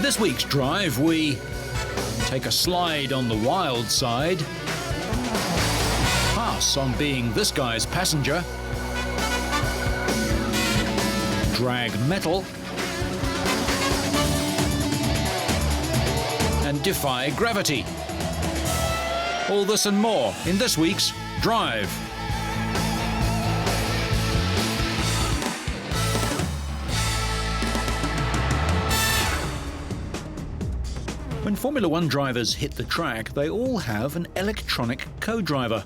In this week's drive, we take a slide on the wild side, pass on being this guy's passenger, drag metal, and defy gravity. All this and more in this week's Drive. When Formula One drivers hit the track, they all have an electronic co-driver.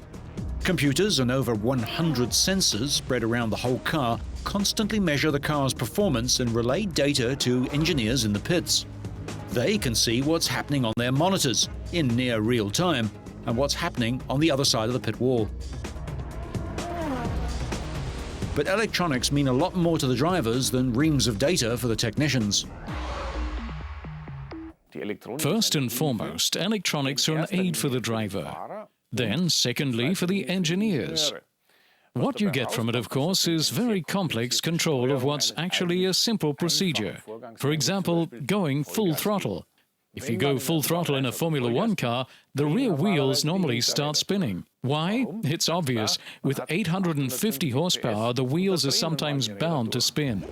Computers and over 100 sensors spread around the whole car constantly measure the car's performance and relay data to engineers in the pits. They can see what's happening on their monitors in near real time and what's happening on the other side of the pit wall. But electronics mean a lot more to the drivers than reams of data for the technicians. First and foremost, electronics are an aid for the driver. Then, secondly, for the engineers. What you get from it, of course, is very complex control of what's actually a simple procedure. For example, going full throttle. If you go full throttle in a Formula One car, the rear wheels normally start spinning. Why? It's obvious. With 850 horsepower, the wheels are sometimes bound to spin.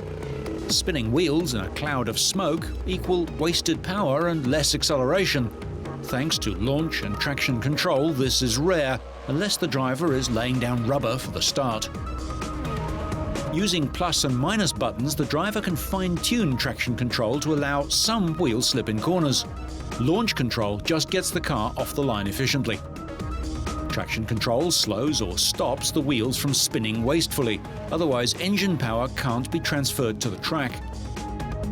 Spinning wheels in a cloud of smoke equal wasted power and less acceleration. Thanks to launch and traction control, this is rare, unless the driver is laying down rubber for the start. Using plus and minus buttons, the driver can fine-tune traction control to allow some wheel slip in corners. Launch control just gets the car off the line efficiently. Traction control slows or stops the wheels from spinning wastefully, otherwise engine power can't be transferred to the track.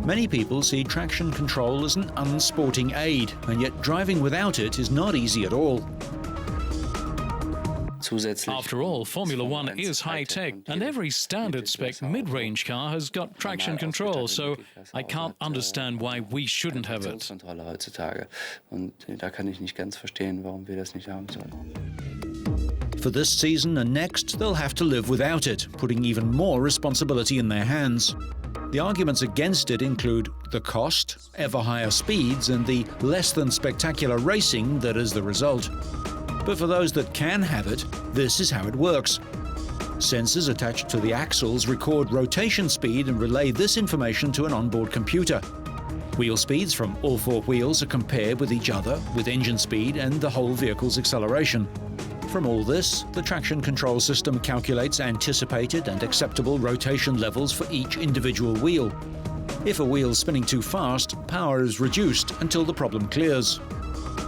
Many people see traction control as an unsporting aid, and yet driving without it is not easy at all. After all, Formula One is high-tech, and every standard-spec mid-range car has got traction control, so I can't understand why we shouldn't have it. For this season and next, they'll have to live without it, putting even more responsibility in their hands. The arguments against it include the cost, ever higher speeds, and the less than spectacular racing that is the result. But for those that can have it, this is how it works. Sensors attached to the axles record rotation speed and relay this information to an onboard computer. Wheel speeds from all four wheels are compared with each other, with engine speed and the whole vehicle's acceleration. From all this, the traction control system calculates anticipated and acceptable rotation levels for each individual wheel. If a wheel's spinning too fast, power is reduced until the problem clears.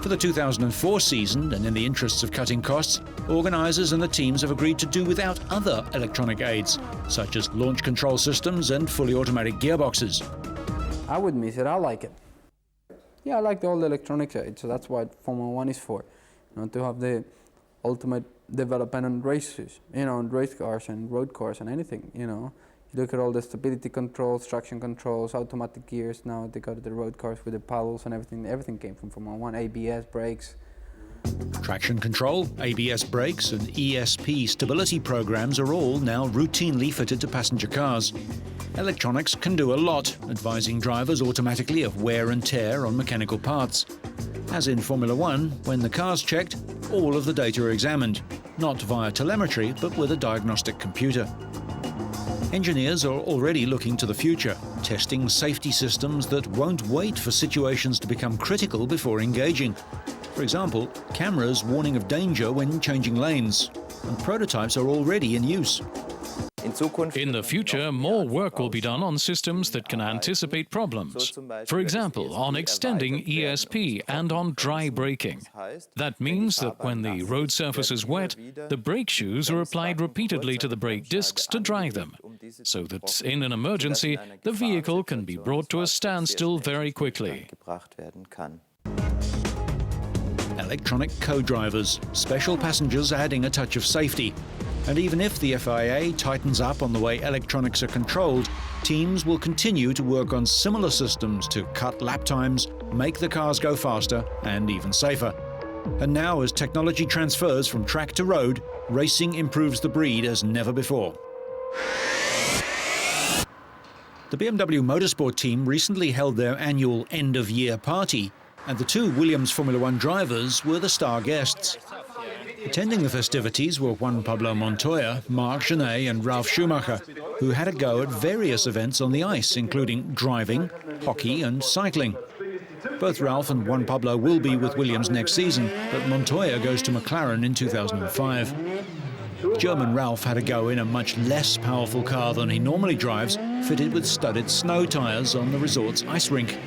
For the 2004 season, and in the interests of cutting costs, organisers and the teams have agreed to do without other electronic aids, such as launch control systems and fully automatic gearboxes. I would miss it. I like it. Yeah, I like the old electronics aids, so that's what Formula One is for. To have the ultimate development on races, on race cars and road cars and anything, You look at all the stability controls, traction controls, automatic gears. Now they got the road cars with the paddles and everything. Everything came from Formula One, ABS, brakes. Traction control, ABS brakes and ESP stability programs are all now routinely fitted to passenger cars. Electronics can do a lot, advising drivers automatically of wear and tear on mechanical parts. As in Formula One, when the car's checked, all of the data are examined, not via telemetry, but with a diagnostic computer. Engineers are already looking to the future, testing safety systems that won't wait for situations to become critical before engaging. For example, cameras warning of danger when changing lanes, and prototypes are already in use. In the future, more work will be done on systems that can anticipate problems. For example, on extending ESP and on dry braking. That means that when the road surface is wet, the brake shoes are applied repeatedly to the brake discs to dry them, so that in an emergency, the vehicle can be brought to a standstill very quickly. Electronic co-drivers, special passengers adding a touch of safety. And even if the FIA tightens up on the way electronics are controlled, teams will continue to work on similar systems to cut lap times, make the cars go faster and even safer. And now, as technology transfers from track to road, racing improves the breed as never before. The BMW Motorsport team recently held their annual end-of-year party, and the two Williams Formula One drivers were the star guests. Attending the festivities were Juan Pablo Montoya, Marc Gené and Ralf Schumacher, who had a go at various events on the ice, including driving, hockey and cycling. Both Ralf and Juan Pablo will be with Williams next season, but Montoya goes to McLaren in 2005. German Ralf had a go in a much less powerful car than he normally drives, fitted with studded snow tyres on the resort's ice rink.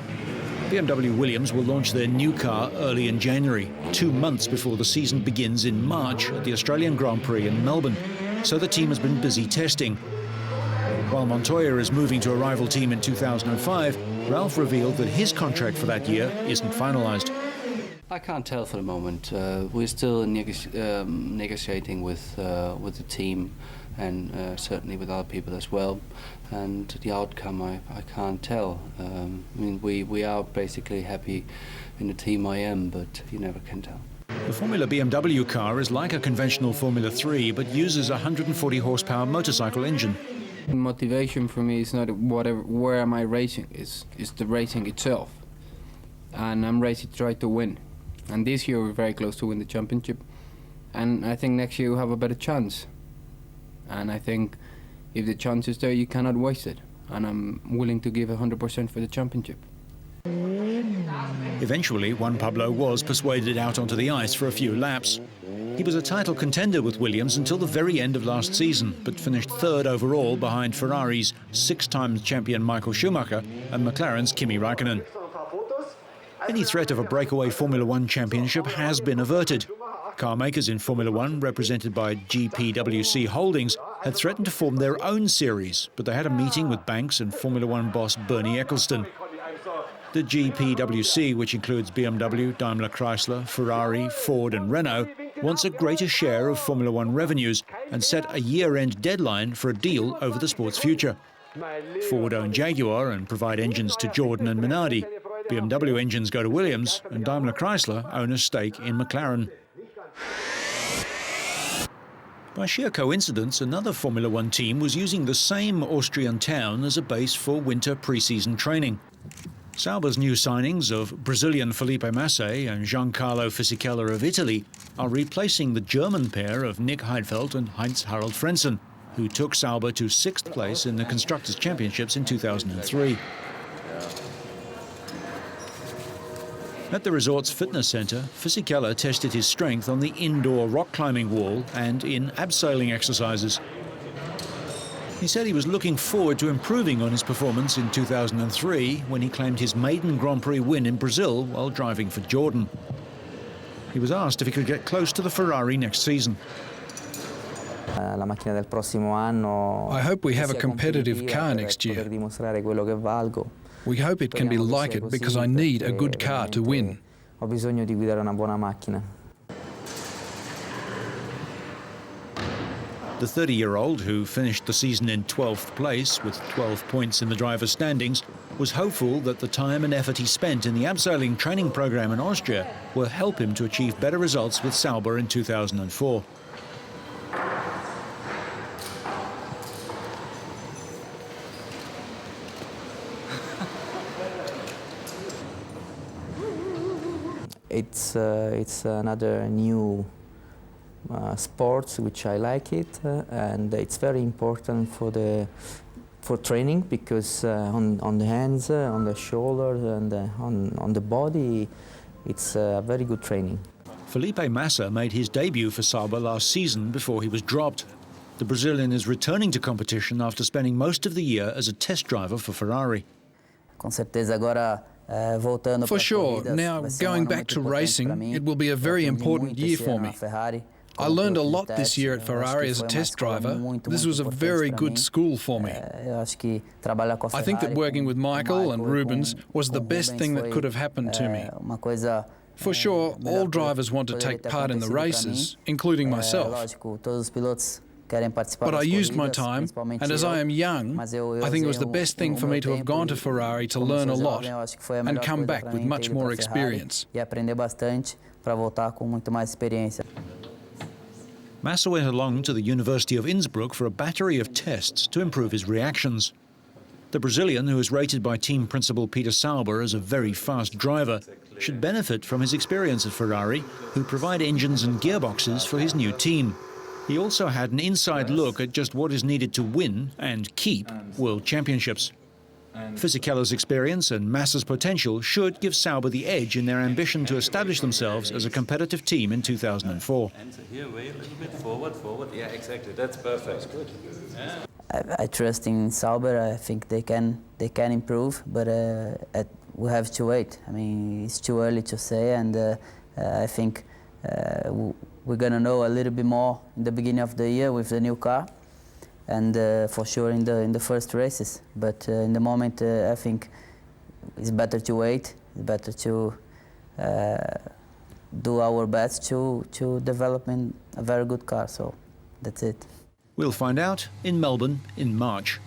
BMW Williams will launch their new car early in January, 2 months before the season begins in March at the Australian Grand Prix in Melbourne, so the team has been busy testing. While Montoya is moving to a rival team in 2005, Ralf revealed that his contract for that year isn't finalised. I can't tell for the moment. We're still negotiating with the team and certainly with other people as well. And the outcome, I can't tell. I mean, we are basically happy in the team I am, but you never can tell. The Formula BMW car is like a conventional Formula 3, but uses a 140 horsepower motorcycle engine. Motivation for me is not where am I racing, it's the racing itself. And I'm racing to try to win. And this year we're very close to win the championship. And I think next year we'll have a better chance. And I think if the chance is there, you cannot waste it. And I'm willing to give 100% for the championship. Eventually, Juan Pablo was persuaded out onto the ice for a few laps. He was a title contender with Williams until the very end of last season, but finished third overall behind Ferrari's 6-time champion Michael Schumacher and McLaren's Kimi Raikkonen. Any threat of a breakaway Formula One championship has been averted. Car makers in Formula One, represented by GPWC Holdings, had threatened to form their own series, but they had a meeting with banks and Formula One boss Bernie Ecclestone. The GPWC, which includes BMW, Daimler Chrysler, Ferrari, Ford and Renault, wants a greater share of Formula One revenues and set a year-end deadline for a deal over the sport's future. Ford own Jaguar and provide engines to Jordan and Minardi. BMW engines go to Williams, and Daimler Chrysler own a stake in McLaren. By sheer coincidence, another Formula One team was using the same Austrian town as a base for winter pre-season training. Sauber's new signings of Brazilian Felipe Massa and Giancarlo Fisichella of Italy are replacing the German pair of Nick Heidfeld and Heinz-Harald Frentzen, who took Sauber to 6th place in the Constructors' Championships in 2003. At the resort's fitness centre, Fisichella tested his strength on the indoor rock climbing wall and in abseiling exercises. He said he was looking forward to improving on his performance in 2003 when he claimed his maiden Grand Prix win in Brazil while driving for Jordan. He was asked if he could get close to the Ferrari next season. I hope we have a competitive car next year. We hope it can be like it because I need a good car to win. The 30-year-old, who finished the season in 12th place with 12 points in the driver's standings, was hopeful that the time and effort he spent in the abseiling training program in Austria will help him to achieve better results with Sauber in 2004. It's another new sports which I like it, and it's very important for training because on the hands, on the shoulders, and on the body, it's very good training. Felipe Massa made his debut for Sauber last season before he was dropped. The Brazilian is returning to competition after spending most of the year as a test driver for Ferrari. For sure. Now, going back to racing, it will be a very important year for me. I learned a lot this year at Ferrari as a test driver. This was a very good school for me. I think that working with Michael and Rubens was the best thing that could have happened to me. For sure, all drivers want to take part in the races, including myself. But I used my time, and as I am young, I think it was the best thing for me to have gone to Ferrari to learn a lot and come back with much more experience. Massa went along to the University of Innsbruck for a battery of tests to improve his reactions. The Brazilian, who is rated by team principal Peter Sauber as a very fast driver, should benefit from his experience at Ferrari, who provide engines and gearboxes for his new team. He also had an inside look at just what is needed to win and keep world championships. Fisichella's experience and Massa's potential should give Sauber the edge in their ambition to establish themselves as a competitive team in 2004. Here, way a little bit forward. Yeah, exactly. That's perfect. Good. Yeah. I trust in Sauber. I think they can improve, but we have to wait. I mean, it's too early to say, and I think we're gonna know a little bit more in the beginning of the year with the new car, and for sure in the first races. But in the moment, I think it's better to wait. It's better to do our best to develop a very good car. So that's it. We'll find out in Melbourne in March.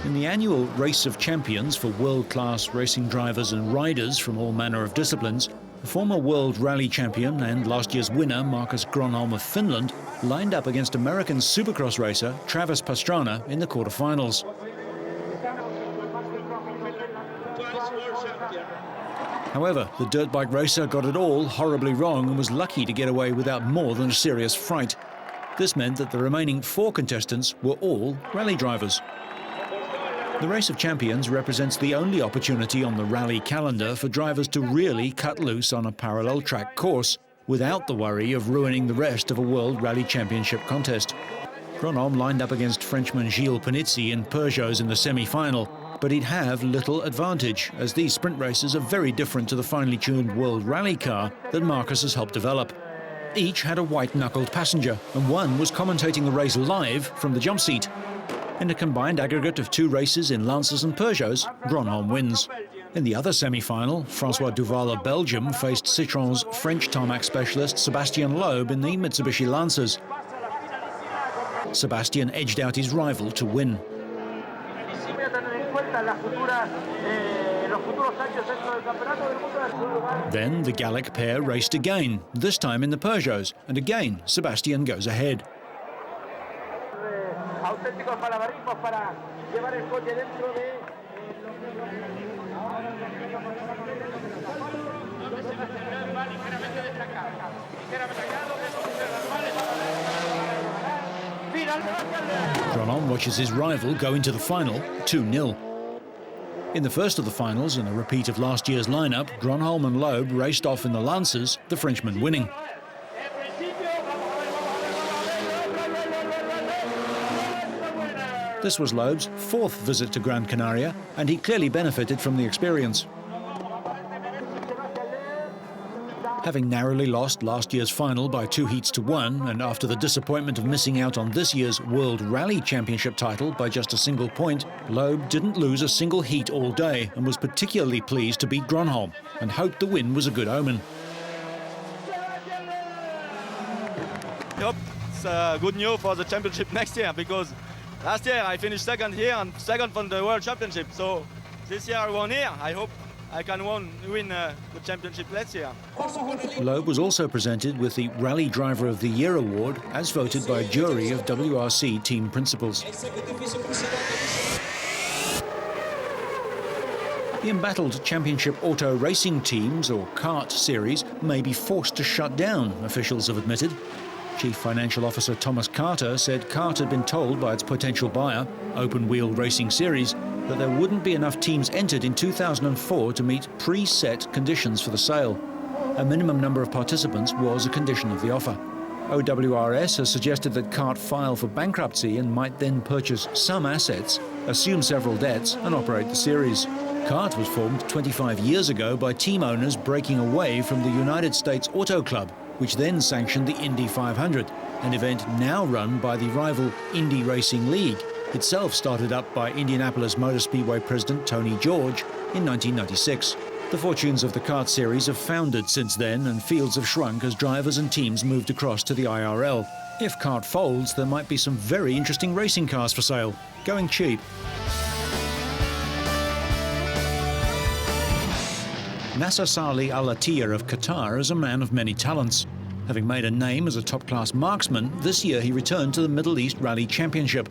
In the annual Race of Champions for world-class racing drivers and riders from all manner of disciplines, former World Rally Champion and last year's winner Marcus Gronholm of Finland lined up against American Supercross racer Travis Pastrana in the quarterfinals. However, the dirt bike racer got it all horribly wrong and was lucky to get away without more than a serious fright. This meant that the remaining 4 contestants were all rally drivers. The Race of Champions represents the only opportunity on the rally calendar for drivers to really cut loose on a parallel track course without the worry of ruining the rest of a World Rally Championship contest. Gronholm lined up against Frenchman Gilles Panizzi in Peugeots in the semi-final, but he'd have little advantage, as these sprint races are very different to the finely tuned World Rally car that Marcus has helped develop. Each had a white-knuckled passenger, and one was commentating the race live from the jump seat. In a combined aggregate of 2 races in Lancers and Peugeots, Gronholm wins. In the other semi-final, François Duval of Belgium faced Citroën's French tarmac specialist Sébastien Loeb in the Mitsubishi Lancers. Sébastien edged out his rival to win. Then the Gallic pair raced again, this time in the Peugeots, and again Sébastien goes ahead. Gronholm watches his rival go into the final 2-0. In the first of the finals, in a repeat of last year's lineup, Gronholm and Loeb raced off in the Lancers, the Frenchman winning. This was Loeb's 4th visit to Gran Canaria, and he clearly benefited from the experience. Having narrowly lost last year's final by 2 heats to 1, and after the disappointment of missing out on this year's World Rally Championship title by just a single point, Loeb didn't lose a single heat all day and was particularly pleased to beat Gronholm and hoped the win was a good omen. Yep, it's good news for the championship next year, because last year I finished 2nd here and 2nd from the World Championship. So this year I won here. I hope I can win the championship next year. Loeb was also presented with the Rally Driver of the Year award as voted by a jury of WRC team principals. The embattled championship auto racing teams, or CART series, may be forced to shut down, officials have admitted. Chief Financial Officer Thomas Carter said CART had been told by its potential buyer, Open Wheel Racing Series, that there wouldn't be enough teams entered in 2004 to meet pre-set conditions for the sale. A minimum number of participants was a condition of the offer. OWRS has suggested that CART file for bankruptcy and might then purchase some assets, assume several debts and operate the series. CART was formed 25 years ago by team owners breaking away from the United States Auto Club, which then sanctioned the Indy 500, an event now run by the rival Indy Racing League, itself started up by Indianapolis Motor Speedway president Tony George in 1996. The fortunes of the CART series have foundered since then, and fields have shrunk as drivers and teams moved across to the IRL. If CART folds, there might be some very interesting racing cars for sale, going cheap. Nasser Salih Al Attiyah of Qatar is a man of many talents. Having made a name as a top-class marksman, this year he returned to the Middle East Rally Championship.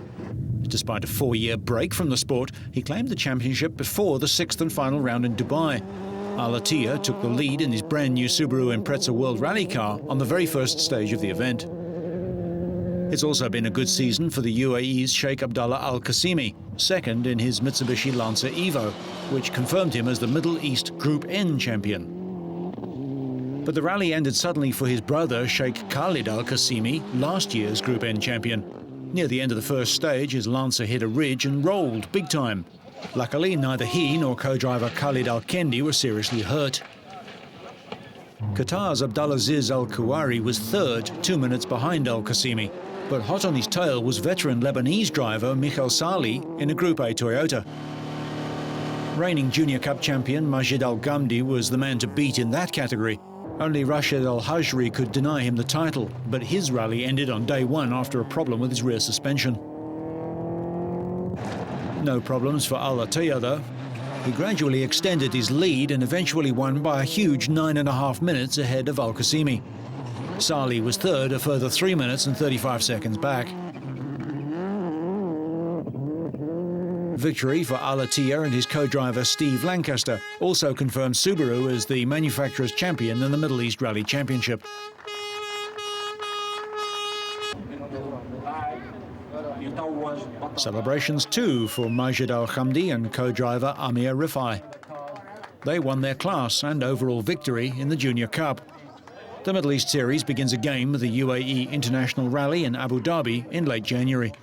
Despite a 4-year break from the sport, he claimed the championship before the 6th and final round in Dubai. Al Attiyah took the lead in his brand new Subaru Impreza World Rally car on the very first stage of the event. It's also been a good season for the UAE's Sheikh Abdallah Al Qasimi, second in his Mitsubishi Lancer Evo, which confirmed him as the Middle East Group N champion. But the rally ended suddenly for his brother Sheikh Khalid Al Qasimi, last year's Group N champion. Near the end of the first stage, his Lancer hit a ridge and rolled big time. Luckily, neither he nor co-driver Khalid Al Kendi were seriously hurt. Qatar's Abdulaziz Al Kuwari was third, 2 minutes behind Al Qasimi. But hot on his tail was veteran Lebanese driver Michael Salih in a Group A Toyota. Reigning Junior Cup champion Majid Al Ghamdi was the man to beat in that category. Only Rashid Al Hajri could deny him the title, but his rally ended on day one after a problem with his rear suspension. No problems for Al Attiyah though. He gradually extended his lead and eventually won by a huge 9.5 minutes ahead of Al Qasimi. Salih was third, a further 3 minutes and 35 seconds back. Victory for Al Attiyah and his co-driver Steve Lancaster also confirmed Subaru as the manufacturer's champion in the Middle East Rally Championship. Celebrations too for Majid Al Ghamdi and co-driver Amir Rifai. They won their class and overall victory in the Junior Cup. The Middle East Series begins again with the UAE International Rally in Abu Dhabi in late January.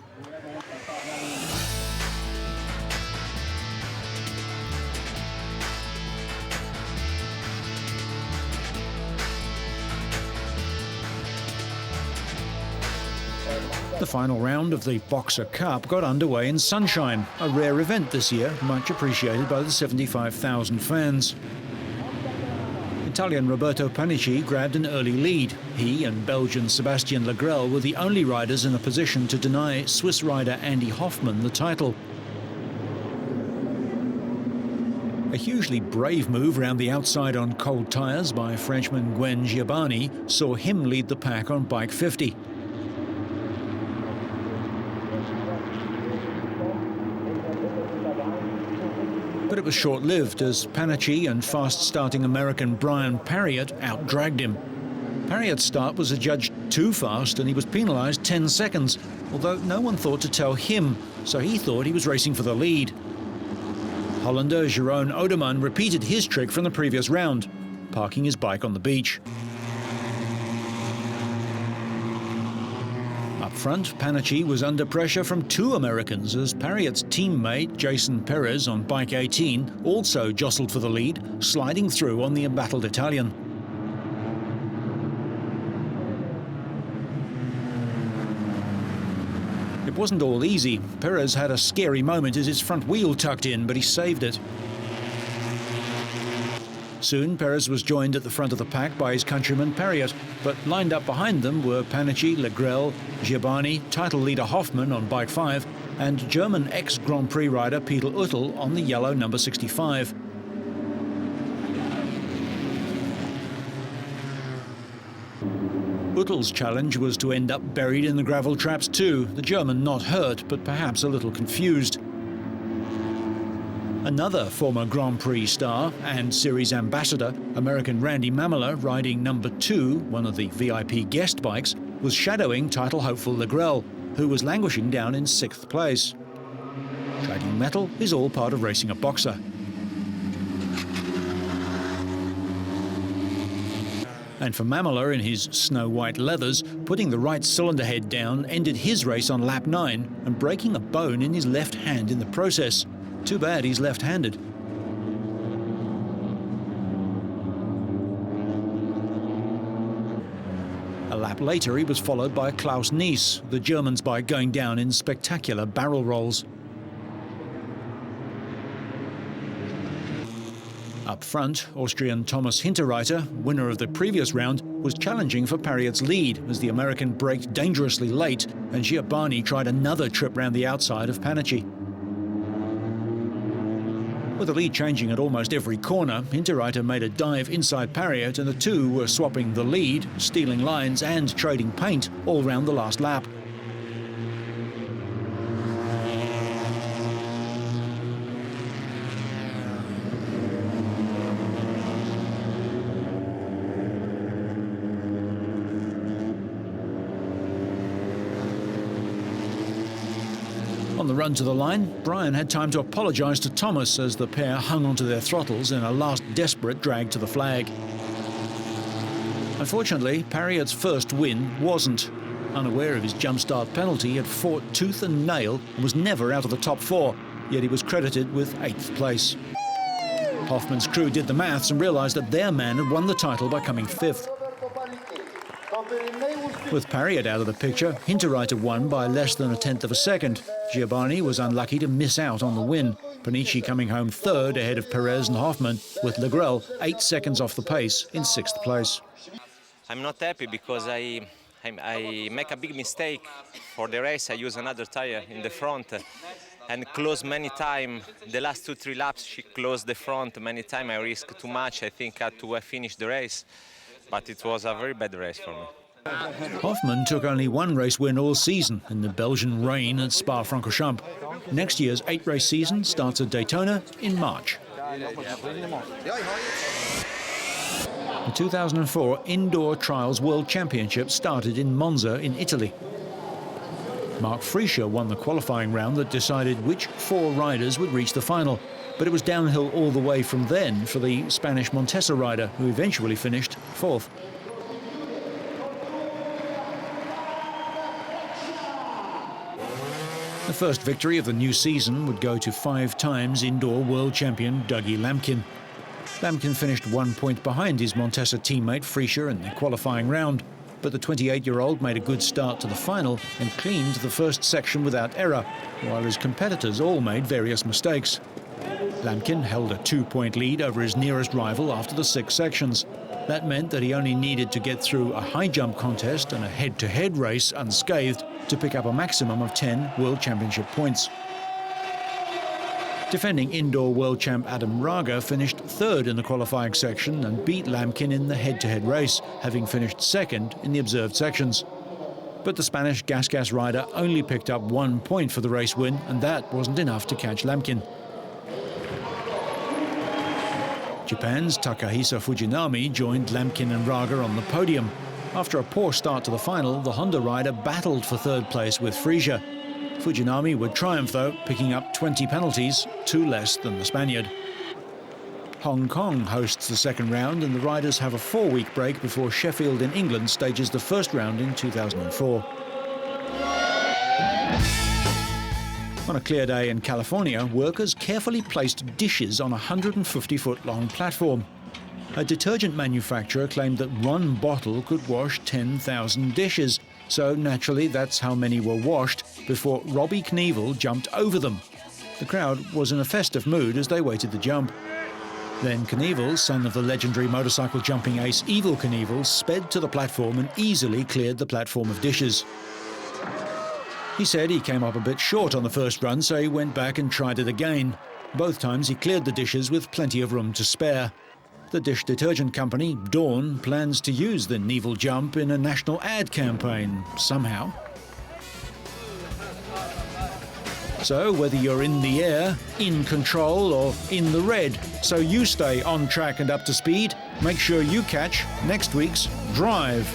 The final round of the Boxer Cup got underway in sunshine, a rare event this year, much appreciated by the 75,000 fans. Italian Roberto Panici grabbed an early lead. He and Belgian Sébastien Legrel were the only riders in a position to deny Swiss rider Andy Hoffmann the title. A hugely brave move round the outside on cold tyres by Frenchman Gwen Giabani saw him lead the pack on bike 50. But it was short-lived as Panici and fast-starting American Brian Parriott outdragged him. Parriott's start was adjudged too fast and he was penalised 10 seconds, although no one thought to tell him, so he thought he was racing for the lead. Hollander Jeroen Oderman repeated his trick from the previous round, parking his bike on the beach. Up front, Panici was under pressure from two Americans as Parriott's teammate Jason Perez on bike 18 also jostled for the lead, sliding through on the embattled Italian. It wasn't all easy. Perez had a scary moment as his front wheel tucked in, but he saved it. Soon, Perez was joined at the front of the pack by his countryman Parriott, but lined up behind them were Panici, Legrel, Giabani, title leader Hoffmann on bike 5, and German ex-Grand Prix rider Peter Uttl on the yellow number 65. Uttl's challenge was to end up buried in the gravel traps too, the German not hurt, but perhaps a little confused. Another former Grand Prix star and series ambassador, American Randy Mamola, riding number 2, one of the VIP guest bikes, was shadowing title hopeful Legrel, who was languishing down in 6th place. Dragging metal is all part of racing a boxer. And for Mamola in his snow-white leathers, putting the right cylinder head down ended his race on lap 9 and breaking a bone in his left hand in the process. Too bad he's left-handed. A lap later, he was followed by Klaus Nies, the German's bike going down in spectacular barrel rolls. Up front, Austrian Thomas Hinterreiter, winner of the previous round, was challenging for Parriott's lead as the American braked dangerously late and Giabani tried another trip round the outside of Panici. With the lead changing at almost every corner, Hinterreiter made a dive inside Pariat and the two were swapping the lead, stealing lines and trading paint all round the last lap. On the run to the line, Brian had time to apologise to Thomas as the pair hung onto their throttles in a last desperate drag to the flag. Unfortunately, Pariat's first win wasn't. Unaware of his jump start penalty, he had fought tooth and nail and was never out of the top four, yet he was credited with 8th place. Hoffman's crew did the maths and realised that their man had won the title by coming 5th. With Pariat out of the picture, Hinterreiter won by less than 1/10 of a second. Giovanni was unlucky to miss out on the win. Panici coming home 3rd ahead of Perez and Hoffman, with Legrel 8 seconds off the pace in 6th place. I'm not happy because I make a big mistake for the race. I use another tire in the front and close many times. The last 2-3 laps she closed the front many times. I risked too much. I think I had to finish the race, but it was a very bad race for me. Hoffman took only one race win all season in the Belgian rain at Spa-Francorchamps. Next year's 8-race season starts at Daytona in March. The 2004 Indoor Trials World Championship started in Monza in Italy. Marc Friescher won the qualifying round that decided which 4 riders would reach the final, but it was downhill all the way from then for the Spanish Montesa rider, who eventually finished 4th. The first victory of the new season would go to 5 times indoor world champion Dougie Lampkin. Lampkin finished 1 point behind his Montesa teammate Friescher in the qualifying round, but the 28-year-old made a good start to the final and cleaned the first section without error, while his competitors all made various mistakes. Lampkin held a 2-point lead over his nearest rival after the 6 sections. That meant that he only needed to get through a high jump contest and a head-to-head race unscathed to pick up a maximum of 10 World Championship points. Defending indoor world champ Adam Raga finished 3rd in the qualifying section and beat Lampkin in the head-to-head race, having finished 2nd in the observed sections. But the Spanish Gas rider only picked up 1 point for the race win, and that wasn't enough to catch Lampkin. Japan's Takahisa Fujinami joined Lampkin and Raga on the podium. After a poor start to the final, the Honda rider battled for 3rd place with Friescher. Fujinami would triumph though, picking up 20 penalties, 2 less than the Spaniard. Hong Kong hosts the 2nd round and the riders have a 4-week break before Sheffield in England stages the 1st round in 2004. On a clear day in California, workers carefully placed dishes on a 150-foot-long platform. A detergent manufacturer claimed that 1 bottle could wash 10,000 dishes, so naturally that's how many were washed before Robbie Knievel jumped over them. The crowd was in a festive mood as they waited the jump. Then Knievel, son of the legendary motorcycle jumping ace Evel Knievel, sped to the platform and easily cleared the platform of dishes. He said he came up a bit short on the first run, so he went back and tried it again. Both times he cleared the dishes with plenty of room to spare. The dish detergent company, Dawn, plans to use the Knievel jump in a national ad campaign, somehow. So whether you're in the air, in control or in the red, so you stay on track and up to speed, make sure you catch next week's Drive.